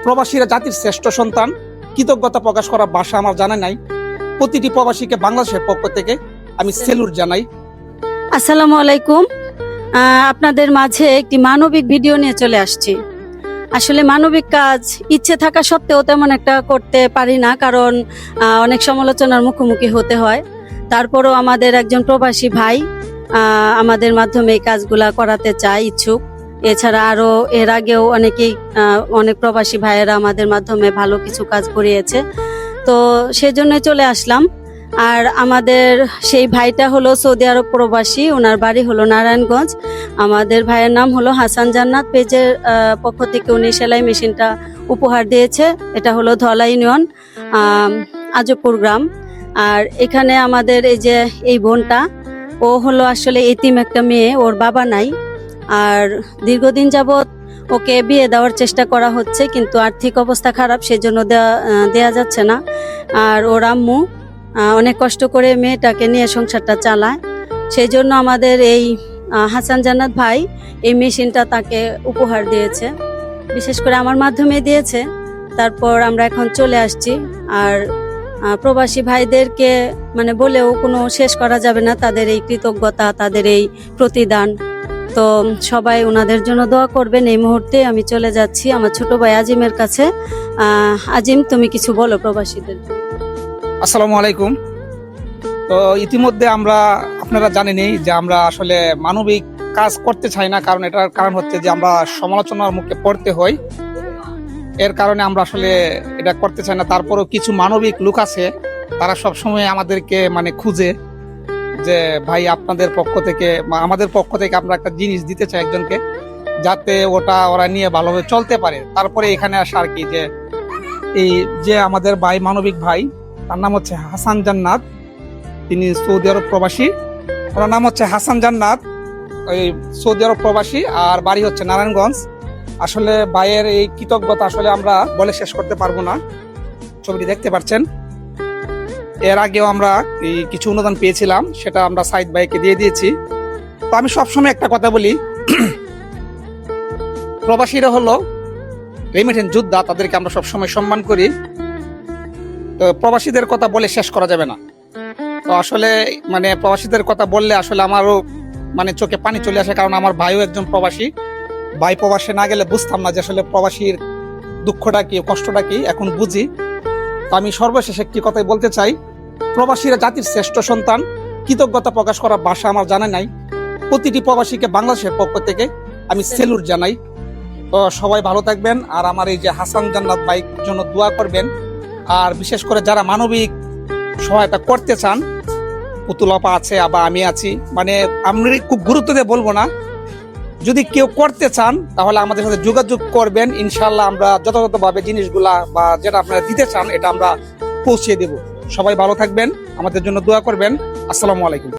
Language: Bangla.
প্রবাসীরা জাতির শ্রেষ্ঠ সন্তান। কৃতজ্ঞতা প্রকাশ করার ভাষা আমার জানা নাই। প্রতিটি প্রবাসীকে বাংলাদেশের পক্ষ থেকে আমি সেলুট জানাই। আসসালামু আলাইকুম। আপনাদের মাঝে একটি মানবিক ভিডিও নিয়ে চলে আসছি। আসলে মানবিক কাজ ইচ্ছে থাকা সত্ত্বেও তেমন একটা করতে পারি না, কারণ অনেক সমালোচনার মুখোমুখি হতে হয়। তারপরও আমাদের একজন প্রবাসী ভাই আমাদের মাধ্যমে এই কাজগুলা করাতে চায়, ইচ্ছুক। এছাড়া আরো এর আগেও অনেক প্রবাসী ভাইয়েরা আমাদের মাধ্যমে ভালো কিছু কাজ করিয়েছে, তো সেজন্য চলে আসলাম। আর আমাদের সেই ভাইটা হলো সৌদি আরব প্রবাসী, ওনার বাড়ি হলো নারায়ণগঞ্জ। আমাদের ভাইয়ের নাম হলো হাসান জান্নাত। পেজের পক্ষ থেকে উনি সেলাই মেশিনটা উপহার দিয়েছে। এটা হলো ধলা ইউনিয়ন, আজবপুর গ্রাম। আর এখানে আমাদের এই বোনটা, ও হলো আসলে এতিম একটা মেয়ে, ওর বাবা নাই। আর দীর্ঘদিন যাবৎ ওকে বিয়ে দেওয়ার চেষ্টা করা হচ্ছে, কিন্তু আর্থিক অবস্থা খারাপ, সেজন্য দেয়া যাচ্ছে না। আর ওর আম্মু অনেক কষ্ট করে মেয়েটাকে নিয়ে সংসারটা চালায়। সেই জন্য আমাদের এই হাসান জান্নাত ভাই এই মেশিনটা তাকে উপহার দিয়েছে, বিশেষ করে আমার মাধ্যমে দিয়েছে। তারপর আমরা এখন চলে আসছি। আর প্রবাসী ভাইদেরকে বলেও কোনো শেষ করা যাবে না তাদের এই কৃতজ্ঞতা, তাদের এই প্রতিদান। তো সবাই ওনাদের জন্য দোয়া করবেন। এই মুহূর্তে আমি চলে যাচ্ছি আমার ছোট ভাই আজিমের কাছে। আজিম, তুমি কিছু বলো প্রবাসীদের। আসসালামু আলাইকুম। তো ইতিমধ্যে আপনারা জানেনই যে আমরা আসলে মানবিক কাজ করতে চাই না, কারণ এটার কারণ হচ্ছে যে আমরা সমালোচনার মুখে পড়তে হয়। এর কারণে আমরা আসলে এটা করতে চাই না। তারপরেও কিছু মানবিক লোক আছে, তারা সবসময় আমাদেরকে খুঁজে যে ভাই আপনাদের পক্ষ থেকে আমাদের পক্ষ থেকে আমরা একটা জিনিস দিতে চাই একজনকে, যাতে ওরা নিয়ে ভালোভাবে চলতে পারে। তারপরে এখানে আসা আর কি, যে আমাদের ভাই মানবিক ভাই, তার নাম হচ্ছে হাসান জান্নাত। তিনি সৌদি আরব প্রবাসী। ওনার নাম হচ্ছে হাসান জান্নাত, ওই সৌদি আরব প্রবাসী, আর বাড়ি হচ্ছে নারায়ণগঞ্জ। আসলে ভাইয়ের এই কৃতজ্ঞতা আসলে আমরা বলে শেষ করতে পারবো না। ছবিটি দেখতে পাচ্ছেন। এর আগেও আমরা কিছু অনুদান পেয়েছিলাম, সেটা আমরা সাইদ ভাইকে দিয়ে দিয়েছি। তো আমি সবসময় একটা কথা বলি, প্রবাসীরা হলো রেমিটেন্স যোদ্ধা, তাদেরকে আমরা সবসময় সম্মান করি। তো প্রবাসীদের কথা বলে শেষ করা যাবে না। তো আসলে প্রবাসীদের কথা বললে আসলে আমারও চোখে পানি চলে আসে, কারণ আমার ভাইও একজন প্রবাসী। ভাই প্রবাসে না গেলে বুঝতাম না যে আসলে প্রবাসীর দুঃখটা কি, কষ্টটা কি, এখন বুঝি। তো আমি সর্বশেষ একটি কথাই বলতে চাই, প্রবাসীরা জাতির শ্রেষ্ঠ সন্তান। কৃতজ্ঞতা প্রকাশ করার ভাষা আমার জানা নাই। প্রতিটি প্রবাসীকে বাংলাদেশের পক্ষ থেকে আমি সেলুট জানাই। তো সবাই ভালো থাকবেন, আর আমার এই যে হাসান জান্নাত ভাইয়ের জন্য দোয়া করবেন। আর বিশেষ করে যারা মানবিক সহায়তা করতে চান, পুতুল আপা আছে, আবার আমি আছি, আমি খুব গুরুত্ব দিয়ে বলবো না, যদি কেউ করতে চান তাহলে আমাদের সাথে যোগাযোগ করবেন। ইনশাল্লাহ আমরা যথাযথভাবে জিনিসগুলা বা যেটা আপনারা দিতে চান এটা আমরা পৌঁছে দেব। সবাই ভালো থাকবেন, আমাদের জন্য দোয়া করবেন। আসসালামু আলাইকুম।